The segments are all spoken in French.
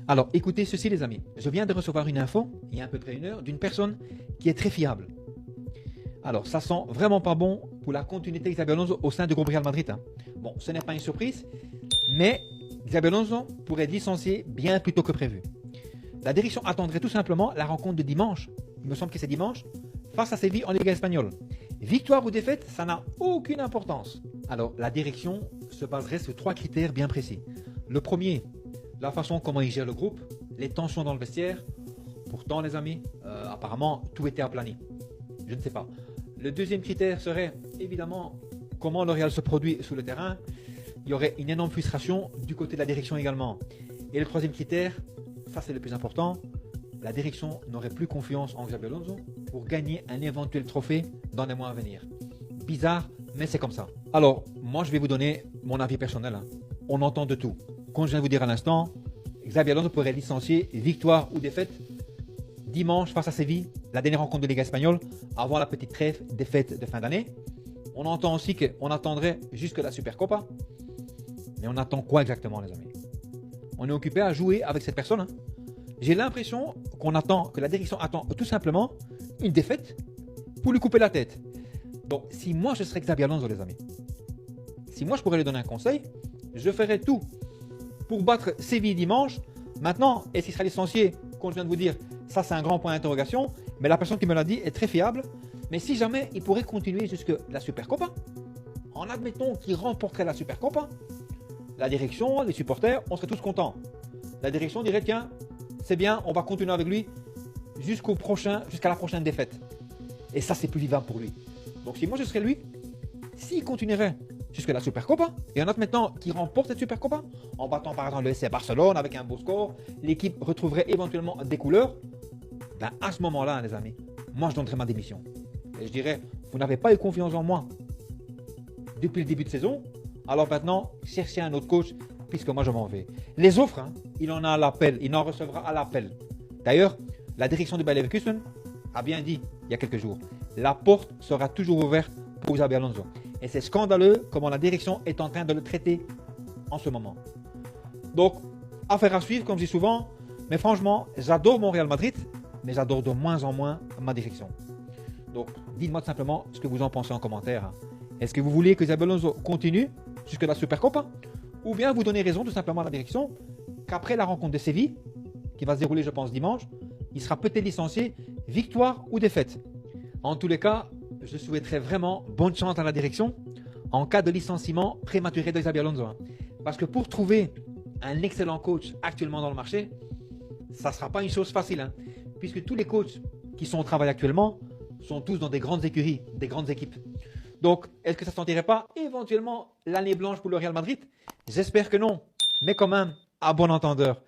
Alors, écoutez ceci les amis. Je viens de recevoir une info, il y a à peu près une heure, d'une personne qui est très fiable. Alors, ça sent vraiment pas bon pour la continuité de Xabi Alonso au sein du groupe Real Madrid. Hein. Bon, ce n'est pas une surprise, mais Xabi Alonso pourrait être licencié bien plus tôt que prévu. La direction attendrait tout simplement la rencontre de dimanche, il me semble que c'est dimanche, face à Séville en Ligue espagnole. Victoire ou défaite, ça n'a aucune importance. Alors, la direction se baserait sur 3 critères bien précis. Le premier, la façon comment il gère le groupe, les tensions dans le vestiaire. Pourtant, les amis, apparemment, tout était aplani. Je ne sais pas. Le deuxième critère serait, évidemment, comment le Real se produit sur le terrain. Il y aurait une énorme frustration du côté de la direction également. Et le troisième critère, ça c'est le plus important, la direction n'aurait plus confiance en Xabi Alonso pour gagner un éventuel trophée dans les mois à venir. Bizarre, mais c'est comme ça. Alors, moi je vais vous donner mon avis personnel. Hein. On entend de tout. Comme je viens de vous dire à l'instant, Xabi Alonso pourrait licencier, victoire ou défaite, dimanche face à Séville, la dernière rencontre de Ligue espagnole, avant la petite trêve des fêtes de fin d'année. On entend aussi qu'on attendrait jusque la Supercopa. Mais on attend quoi exactement, les amis? On est occupé à jouer avec cette personne. Hein. J'ai l'impression que la direction attend tout simplement une défaite pour lui couper la tête. Donc, si moi je serais Xabi Alonso, les amis, si moi je pourrais lui donner un conseil, je ferais tout pour battre Séville dimanche. Maintenant, est-ce qu'il sera licencié? Comme je viens de vous dire, ça c'est un grand point d'interrogation. Mais la personne qui me l'a dit est très fiable. Mais si jamais il pourrait continuer jusque la Supercopa, en admettant qu'il remporterait la Supercopa, la direction, les supporters, on serait tous contents. La direction dirait, tiens, c'est bien, on va continuer avec lui jusqu'à la prochaine défaite. Et ça, c'est plus vivable pour lui. Donc si moi je serais lui, s'il continuerait jusqu'à la Supercopa, et en admettant qu'il remporte cette Supercopa, en battant par exemple le FC Barcelone avec un beau score, l'équipe retrouverait éventuellement des couleurs, ben à ce moment-là, les amis, moi je donnerais ma démission. Et je dirais, vous n'avez pas eu confiance en moi depuis le début de saison, alors maintenant, cherchez un autre coach, puisque moi je m'en vais. Les offres, hein, il en a à l'appel, il en recevra à l'appel. D'ailleurs, la direction du Bayer Leverkusen a bien dit, il y a quelques jours, la porte sera toujours ouverte pour Xabi Alonso. Et c'est scandaleux comment la direction est en train de le traiter en ce moment. Donc, affaire à suivre, comme je dis souvent, mais franchement, j'adore mon Real Madrid, mais j'adore de moins en moins ma direction. Donc, dites-moi tout simplement ce que vous en pensez en commentaire. Est-ce que vous voulez que Xabi Alonso continue jusque la Supercopa? Ou bien vous donnez raison tout simplement à la direction qu'après la rencontre de Séville, qui va se dérouler je pense dimanche, il sera peut-être licencié, victoire ou défaite. En tous les cas, je souhaiterais vraiment bonne chance à la direction en cas de licenciement prématuré de Xabi Alonso. Parce que pour trouver un excellent coach actuellement dans le marché, ça ne sera pas une chose facile. Hein, puisque tous les coachs qui sont au travail actuellement sont tous dans des grandes écuries, des grandes équipes. Donc, est-ce que ça ne sentirait pas éventuellement l'année blanche pour le Real Madrid? J'espère que non. Mais quand même, à bon entendeur.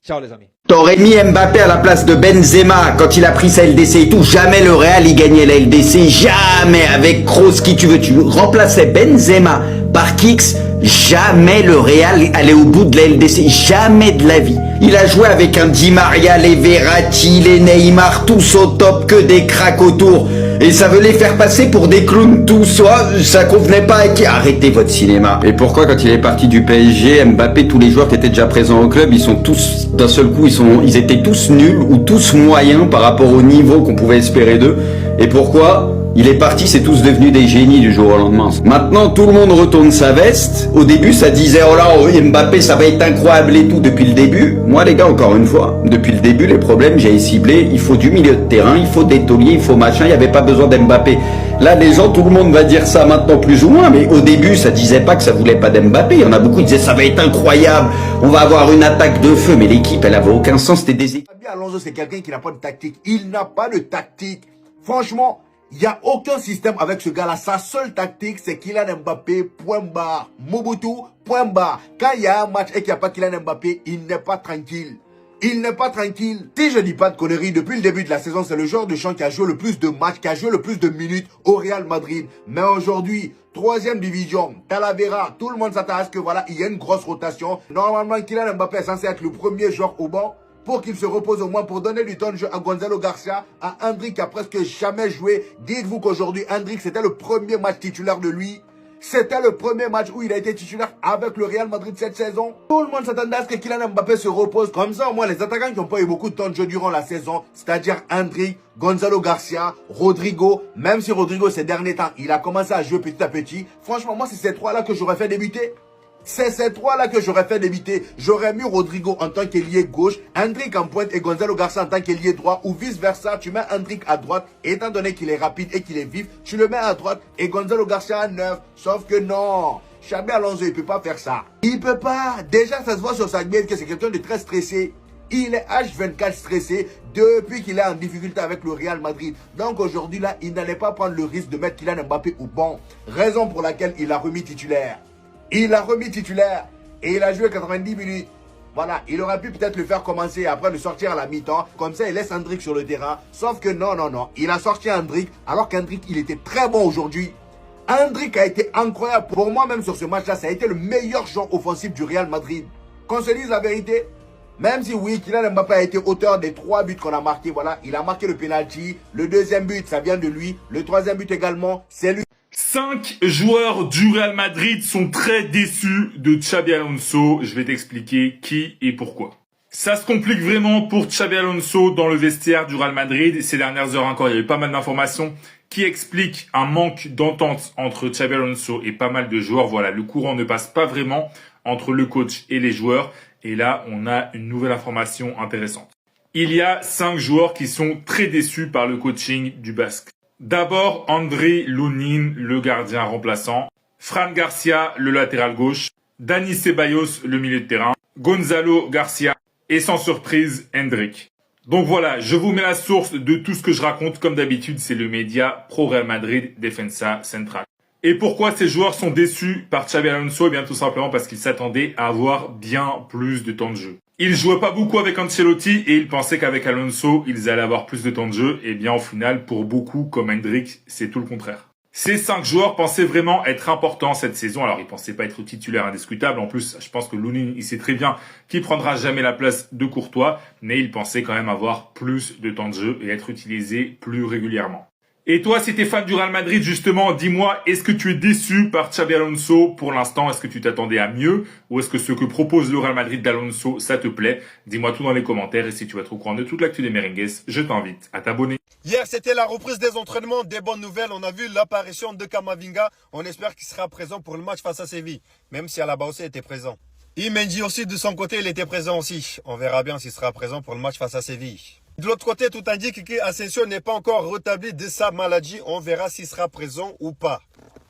Ciao les amis. T'aurais mis Mbappé à la place de Benzema quand il a pris sa LDC et tout. Jamais le Real il gagnait la LDC. Jamais avec Kroos qui tu veux. Tu remplaçais Benzema par Kix. Jamais le Real allait au bout de la LDC. Jamais de la vie. Il a joué avec un Di Maria, les Verratti, les Neymar, tous au top, que des cracks autour. Et ça veut les faire passer pour des clowns tous. Oh, ça convenait pas à qui? Arrêtez votre cinéma. Et pourquoi quand il est parti du PSG, Mbappé, tous les joueurs qui étaient déjà présents au club, ils sont tous, d'un seul coup, ils étaient tous nuls ou tous moyens par rapport au niveau qu'on pouvait espérer d'eux. Et pourquoi? Il est parti, c'est tous devenus des génies du jour au lendemain. Maintenant, tout le monde retourne sa veste. Au début, ça disait, oh là, oh, Mbappé, ça va être incroyable et tout depuis le début. Moi, les gars, encore une fois, depuis le début, les problèmes, j'ai ciblé, il faut du milieu de terrain, il faut des tauliers, il faut machin, il n'y avait pas besoin d'Mbappé. Là, les gens, tout le monde va dire ça maintenant plus ou moins, mais au début, ça disait pas que ça voulait pas d'Mbappé. Il y en a beaucoup qui disaient, ça va être incroyable, on va avoir une attaque de feu, mais l'équipe, elle avait aucun sens, c'était des équipes. Xabi Alonso, c'est quelqu'un qui n'a pas de tactique. Il n'a pas de tactique. Franchement, il n'y a aucun système avec ce gars-là. Sa seule tactique, c'est Kylian Mbappé, point barre. Mobutu, point barre. Quand il y a un match et qu'il n'y a pas Kylian Mbappé, il n'est pas tranquille. Il n'est pas tranquille. Si je dis pas de conneries, depuis le début de la saison, c'est le joueur de champ qui a joué le plus de matchs, qui a joué le plus de minutes au Real Madrid. Mais aujourd'hui, 3e division, Talavera, tout le monde s'attend à ce que voilà, il y a une grosse rotation. Normalement, Kylian Mbappé est censé être le premier joueur au banc, pour qu'il se repose au moins, pour donner du temps de jeu à Gonzalo Garcia, à Endrick qui a presque jamais joué. Dites-vous qu'aujourd'hui, Endrick, c'était le premier match titulaire de lui. C'était le premier match où il a été titulaire avec le Real Madrid cette saison. Tout le monde s'attendait à ce que Kylian Mbappé se repose. Comme ça, au moins, les attaquants qui n'ont pas eu beaucoup de temps de jeu durant la saison, c'est-à-dire Endrick, Gonzalo Garcia, Rodrigo, même si Rodrigo ces derniers temps, il a commencé à jouer petit à petit. Franchement, moi, c'est ces trois-là que j'aurais fait débuter. C'est ces trois-là que j'aurais fait débuter. J'aurais mis Rodrigo en tant qu'ailier gauche, Endrick en pointe et Gonzalo Garcia en tant qu'ailier droit, ou vice-versa. Tu mets Endrick à droite, étant donné qu'il est rapide et qu'il est vif, tu le mets à droite et Gonzalo Garcia à 9. Sauf que non, Xabi Alonso, il peut pas faire ça. Il peut pas. Déjà, ça se voit sur sa gueule que c'est quelqu'un de très stressé. Il est H24 stressé depuis qu'il est en difficulté avec le Real Madrid. Donc aujourd'hui, là, il n'allait pas prendre le risque de mettre Kylian Mbappé au banc. Raison pour laquelle il l'a remis titulaire. Il l'a remis titulaire et il a joué 90 minutes. Voilà, il aurait pu peut-être le faire commencer après le sortir à la mi-temps. Comme ça, il laisse Endrick sur le terrain. Sauf que non. Il a sorti Endrick alors qu'Endrick, il était très bon aujourd'hui. Endrick a été incroyable. Pour moi, même sur ce match-là, ça a été le meilleur joueur offensif du Real Madrid. Qu'on se dise la vérité. Même si oui, Kylian Mbappé a été auteur des 3 buts qu'on a marqués. Voilà, il a marqué le penalty. Le deuxième but, ça vient de lui. Le troisième but également, c'est lui. 5 joueurs du Real Madrid sont très déçus de Xabi Alonso. Je vais t'expliquer qui et pourquoi. Ça se complique vraiment pour Xabi Alonso dans le vestiaire du Real Madrid. Ces dernières heures encore, il y a eu pas mal d'informations qui expliquent un manque d'entente entre Xabi Alonso et pas mal de joueurs. Voilà, le courant ne passe pas vraiment entre le coach et les joueurs. Et là, on a une nouvelle information intéressante. Il y a 5 joueurs qui sont très déçus par le coaching du Basque. D'abord, André Lunin, le gardien remplaçant. Fran Garcia, le latéral gauche. Dani Ceballos, le milieu de terrain. Gonzalo Garcia. Et sans surprise, Endrick. Donc voilà, je vous mets la source de tout ce que je raconte. Comme d'habitude, c'est le média Pro Real Madrid Defensa Central. Et pourquoi ces joueurs sont déçus par Xabi Alonso? Eh bien, tout simplement parce qu'ils s'attendaient à avoir bien plus de temps de jeu. Ils jouaient pas beaucoup avec Ancelotti et ils pensaient qu'avec Alonso, ils allaient avoir plus de temps de jeu. Et bien, au final, pour beaucoup, comme Endrick, c'est tout le contraire. Ces 5 joueurs pensaient vraiment être importants cette saison. Alors, ils pensaient pas être titulaires indiscutables. En plus, je pense que Lunin, il sait très bien qu'il prendra jamais la place de Courtois. Mais ils pensaient quand même avoir plus de temps de jeu et être utilisés plus régulièrement. Et toi, si t'es fan du Real Madrid, justement, dis-moi, est-ce que tu es déçu par Xabi Alonso pour l'instant? Est-ce que tu t'attendais à mieux? Ou est-ce que ce que propose le Real Madrid d'Alonso, ça te plaît? Dis-moi tout dans les commentaires. Et si tu veux être au courant de toute l'actu des Merengues, je t'invite à t'abonner. Hier, c'était la reprise des entraînements, des bonnes nouvelles. On a vu l'apparition de Camavinga. On espère qu'il sera présent pour le match face à Séville, même si Alaba aussi était présent. Mendy aussi, de son côté, il était présent aussi. On verra bien s'il sera présent pour le match face à Séville. De l'autre côté, tout indique qu'Asensio n'est pas encore rétabli de sa maladie. On verra s'il sera présent ou pas.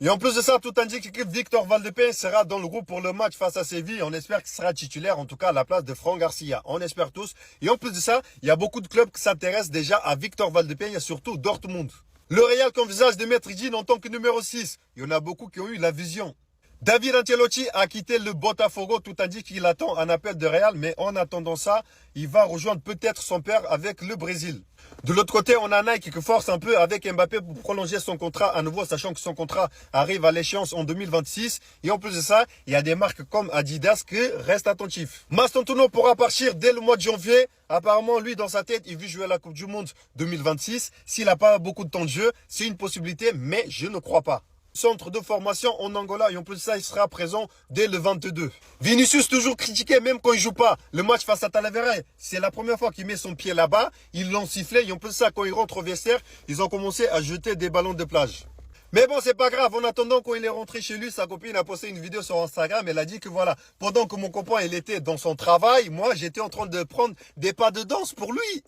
Et en plus de ça, tout indique que Victor Valdepin sera dans le groupe pour le match face à Séville. On espère qu'il sera titulaire, en tout cas à la place de Fran Garcia. On espère tous. Et en plus de ça, il y a beaucoup de clubs qui s'intéressent déjà à Victor Valdepin et surtout Dortmund. Le Real envisage de mettre Jean en tant que numéro 6. Il y en a beaucoup qui ont eu la vision. David Ancelotti a quitté le Botafogo, tout indique qu'il attend un appel de Real, mais en attendant ça, il va rejoindre peut-être son père avec le Brésil. De l'autre côté, on a Nike qui force un peu avec Mbappé pour prolonger son contrat à nouveau, sachant que son contrat arrive à l'échéance en 2026. Et en plus de ça, il y a des marques comme Adidas qui restent attentifs. Mastantuono pourra partir dès le mois de janvier. Apparemment, lui, dans sa tête, il veut jouer à la Coupe du Monde 2026. S'il n'a pas beaucoup de temps de jeu, c'est une possibilité, mais je ne crois pas. Centre de formation en Angola et en plus de ça il sera présent dès le 22. Vinicius toujours critiqué même quand il joue pas. Le match face à Talavera, c'est la première fois qu'il met son pied là-bas. Ils l'ont sifflé et en plus de ça quand il rentre au vestiaire, ils ont commencé à jeter des ballons de plage. Mais bon, c'est pas grave. En attendant, quand il est rentré chez lui, sa copine a posté une vidéo sur Instagram. Elle a dit que voilà, pendant que mon copain il était dans son travail, moi j'étais en train de prendre des pas de danse pour lui.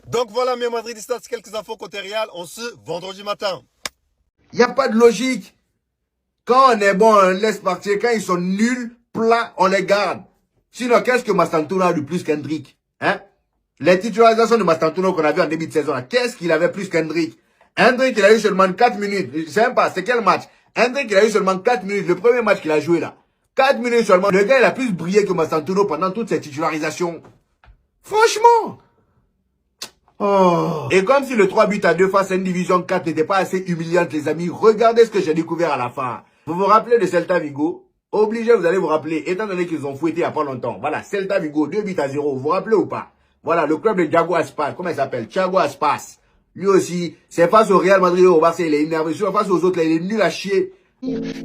Donc voilà mes Madridistas, quelques infos côté Real en ce vendredi matin. Il n'y a pas de logique. Quand on est bon, on laisse partir. Quand ils sont nuls, plats, on les garde. Sinon, qu'est-ce que Mastantuono a de plus qu'Endrick? Hein? Les titularisations de Mastantuono qu'on a vu en début de saison, qu'est-ce qu'il avait plus qu'Endrick? Endrick, il a eu seulement 4 minutes. Je sais même pas, c'est quel match? Endrick, il a eu seulement 4 minutes. Le premier match qu'il a joué là. 4 minutes seulement. Le gars, il a plus brillé que Mastantuono pendant toutes ces titularisations. Franchement. Oh. Et comme si le 3 buts à 2 face à une division 4 n'était pas assez humiliante, les amis, regardez ce que j'ai découvert à la fin. Vous vous rappelez de Celta Vigo? Obligé, vous allez vous rappeler, étant donné qu'ils ont fouetté il n'y a pas longtemps. Voilà, Celta Vigo, 2 buts à 0. Vous vous rappelez ou pas? Voilà, le club de Thiago Aspas, comment il s'appelle? Thiago Aspas. Lui aussi, c'est face au Real Madrid et au Barça, il est énervé. Face aux autres, là, il est nul à chier.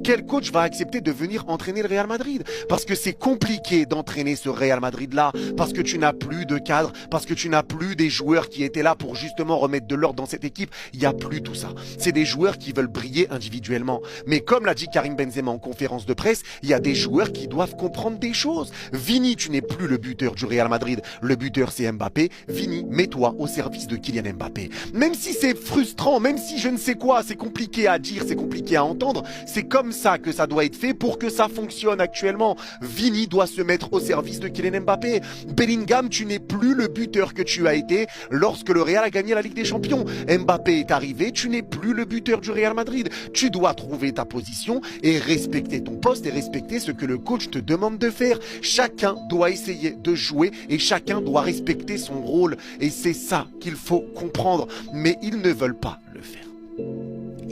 Quel coach va accepter de venir entraîner le Real Madrid? Parce que c'est compliqué d'entraîner ce Real Madrid-là, parce que tu n'as plus de cadre, parce que tu n'as plus des joueurs qui étaient là pour justement remettre de l'ordre dans cette équipe. Il n'y a plus tout ça. C'est des joueurs qui veulent briller individuellement. Mais comme l'a dit Karim Benzema en conférence de presse, il y a des joueurs qui doivent comprendre des choses. Vini, tu n'es plus le buteur du Real Madrid. Le buteur, c'est Mbappé. Vini, mets-toi au service de Kylian Mbappé. Même si c'est frustrant, même si je ne sais quoi, c'est compliqué à dire, c'est compliqué à entendre, c'est comme ça que ça doit être fait pour que ça fonctionne actuellement. Vini doit se mettre au service de Kylian Mbappé. Bellingham, tu n'es plus le buteur que tu as été lorsque le Real a gagné la Ligue des Champions. Mbappé est arrivé, tu n'es plus le buteur du Real Madrid. Tu dois trouver ta position et respecter ton poste et respecter ce que le coach te demande de faire. Chacun doit essayer de jouer et chacun doit respecter son rôle. Et c'est ça qu'il faut comprendre. Mais ils ne veulent pas le faire.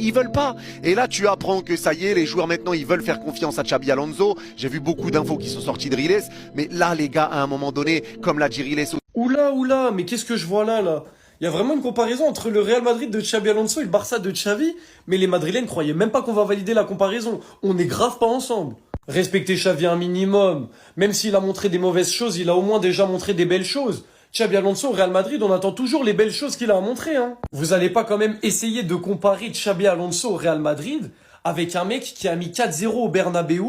Ils veulent pas. Et là, tu apprends que ça y est, les joueurs maintenant, ils veulent faire confiance à Xabi Alonso. J'ai vu beaucoup d'infos qui sont sorties de Riles. Mais là, les gars, à un moment donné, comme l'a dit Riles... Oula, mais qu'est-ce que je vois là? Il y a vraiment une comparaison entre le Real Madrid de Xabi Alonso et le Barça de Xavi. Mais les Madrilènes croyaient même pas qu'on va valider la comparaison. On est grave pas ensemble. Respectez Xavi un minimum. Même s'il a montré des mauvaises choses, il a au moins déjà montré des belles choses. Xabi Alonso au Real Madrid, on attend toujours les belles choses qu'il a à montrer. Vous allez pas quand même essayer de comparer Xabi Alonso au Real Madrid avec un mec qui a mis 4-0 au Bernabeu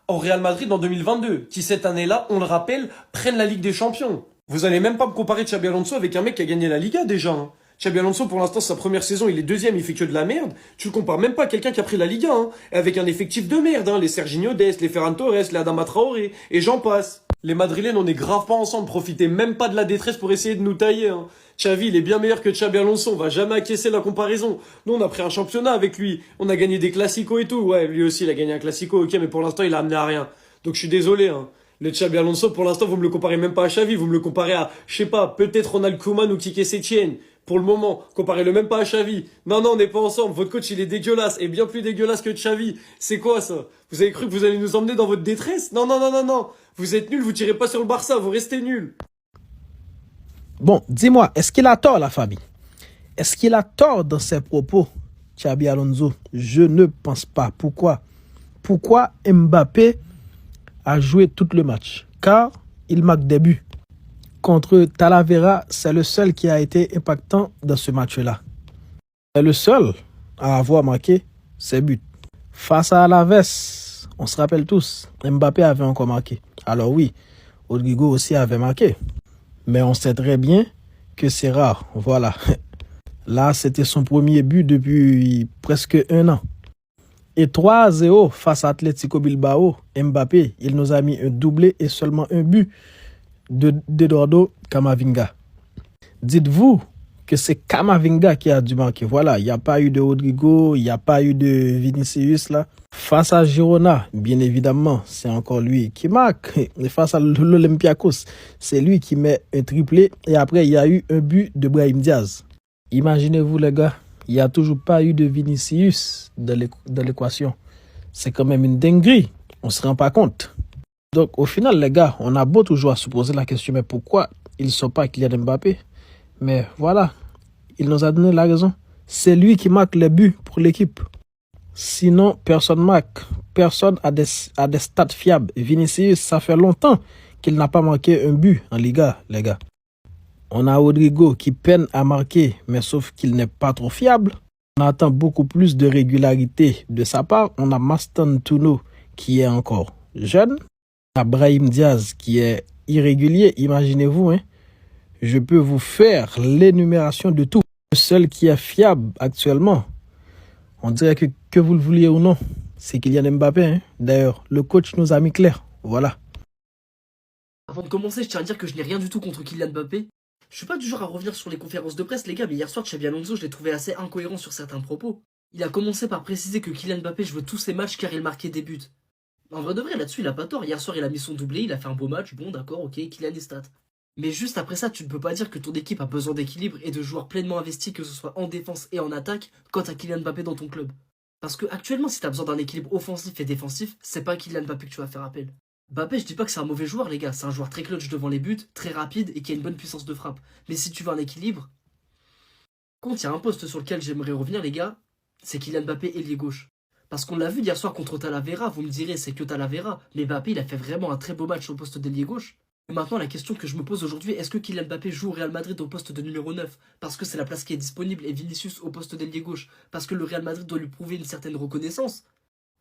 au Real Madrid en 2022, qui cette année-là, on le rappelle, prennent la Ligue des Champions. Vous allez même pas me comparer Xabi Alonso avec un mec qui a gagné la Liga déjà. Xabi Alonso, pour l'instant, sa première saison, il est deuxième, il fait que de la merde. Tu le compares même pas à quelqu'un qui a pris la Liga, et avec un effectif de merde, les Serginho Dest, les Ferran Torres, les Adama Traoré, et j'en passe. Les Madrilènes, on est grave pas ensemble, profitez même pas de la détresse pour essayer de nous tailler. Xavi, il est bien meilleur que Xabi Alonso, on va jamais acquiescer la comparaison. Nous, on a pris un championnat avec lui, on a gagné des classicos et tout. Ouais, lui aussi, il a gagné un classico, ok, mais pour l'instant, il a amené à rien. Donc je suis désolé, Le Xabi Alonso, pour l'instant, vous me le comparez même pas à Xavi, vous me le comparez à, je sais pas, peut-être Ronald Koeman ou Quique Setien. Pour le moment, comparez-le même pas à Xavi. Non, on n'est pas ensemble. Votre coach, il est dégueulasse et bien plus dégueulasse que Xavi. C'est quoi ça? Vous avez cru que vous allez nous emmener dans votre détresse? Non. Vous êtes nuls, vous tirez pas sur le Barça, vous restez nuls. Bon, dis-moi, est-ce qu'il a tort, la famille? Est-ce qu'il a tort dans ses propos, Xabi Alonso? Je ne pense pas. Pourquoi? Pourquoi Mbappé a joué tout le match? Car il marque des buts. Contre Talavera, c'est le seul qui a été impactant dans ce match-là. C'est le seul à avoir marqué ses buts. Face à Alaves, on se rappelle tous, Mbappé avait encore marqué. Alors oui, Rodrigo aussi avait marqué. Mais on sait très bien que c'est rare. Voilà. Là, c'était son premier but depuis presque un an. Et 3-0 face à Atlético Bilbao, Mbappé, il nous a mis un doublé et seulement un but d'Eduardo Camavinga. Dites-vous que c'est Camavinga qui a dû marquer. Voilà, il n'y a pas eu de Rodrigo, il n'y a pas eu de Vinicius là. Face à Girona, bien évidemment, c'est encore lui qui marque. Et face à l'Olympiakos, c'est lui qui met un triplé. Et après, il y a eu un but de Brahim Diaz. Imaginez-vous les gars, il n'y a toujours pas eu de Vinicius dans l'équation. C'est quand même une dinguerie. On ne se rend pas compte. Donc, au final, les gars, on a beau toujours à se poser la question, mais pourquoi ils ne sont pas Kylian Mbappé? Mais voilà, il nous a donné la raison. C'est lui qui marque les buts pour l'équipe. Sinon, personne marque. Personne a des stats fiables. Vinicius, ça fait longtemps qu'il n'a pas marqué un but en Liga, les gars. On a Rodrigo qui peine à marquer, mais sauf qu'il n'est pas trop fiable. On attend beaucoup plus de régularité de sa part. On a Maston Tuno qui est encore jeune. On a Brahim Diaz qui est irrégulier. Imaginez-vous, je peux vous faire l'énumération de tout. Le seul qui est fiable actuellement, on dirait que vous le vouliez ou non, c'est Kylian Mbappé. D'ailleurs, le coach nous a mis clair. Voilà. Avant de commencer, je tiens à dire que je n'ai rien du tout contre Kylian Mbappé. Je suis pas du genre à revenir sur les conférences de presse, les gars, mais hier soir, Xabi Alonso, je l'ai trouvé assez incohérent sur certains propos. Il a commencé par préciser que Kylian Mbappé jouait tous ses matchs car il marquait des buts. En vrai de vrai, là-dessus, il a pas tort. Hier soir, il a mis son doublé, il a fait un beau match, bon, d'accord, ok, Kylian les stats. Mais juste après ça, tu ne peux pas dire que ton équipe a besoin d'équilibre et de joueurs pleinement investis, que ce soit en défense et en attaque, quand t'as Kylian Mbappé dans ton club. Parce que actuellement, si t'as besoin d'un équilibre offensif et défensif, c'est pas Kylian Mbappé que tu vas faire appel. Mbappé, je dis pas que c'est un mauvais joueur, les gars, c'est un joueur très clutch devant les buts, très rapide et qui a une bonne puissance de frappe. Mais si tu veux un équilibre, contre, il y a un poste sur lequel j'aimerais revenir, les gars, c'est Kylian Mbappé ailier gauche. Parce qu'on l'a vu hier soir contre Talavera, vous me direz c'est que Talavera, mais Mbappé il a fait vraiment un très beau match au poste d'ailier gauche. Et maintenant la question que je me pose aujourd'hui, est-ce que Kylian Mbappé joue au Real Madrid au poste de numéro 9 parce que c'est la place qui est disponible et Vinicius au poste d'ailier gauche parce que le Real Madrid doit lui prouver une certaine reconnaissance?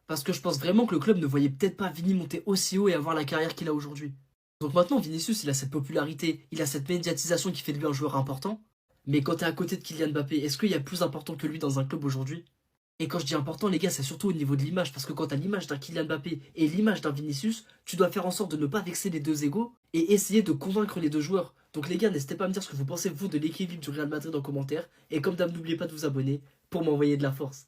Parce que je pense vraiment que le club ne voyait peut-être pas Vini monter aussi haut et avoir la carrière qu'il a aujourd'hui. Donc maintenant Vinicius il a cette popularité, il a cette médiatisation qui fait de lui un joueur important. Mais quand t'es à côté de Kylian Mbappé, est-ce qu'il y a plus important que lui dans un club aujourd'hui? Et quand je dis important, les gars, c'est surtout au niveau de l'image. Parce que quand t'as l'image d'un Kylian Mbappé et l'image d'un Vinicius, tu dois faire en sorte de ne pas vexer les deux égos et essayer de convaincre les deux joueurs. Donc les gars, n'hésitez pas à me dire ce que vous pensez, vous, de l'équilibre du Real Madrid en commentaire. Et comme d'hab, n'oubliez pas de vous abonner pour m'envoyer de la force.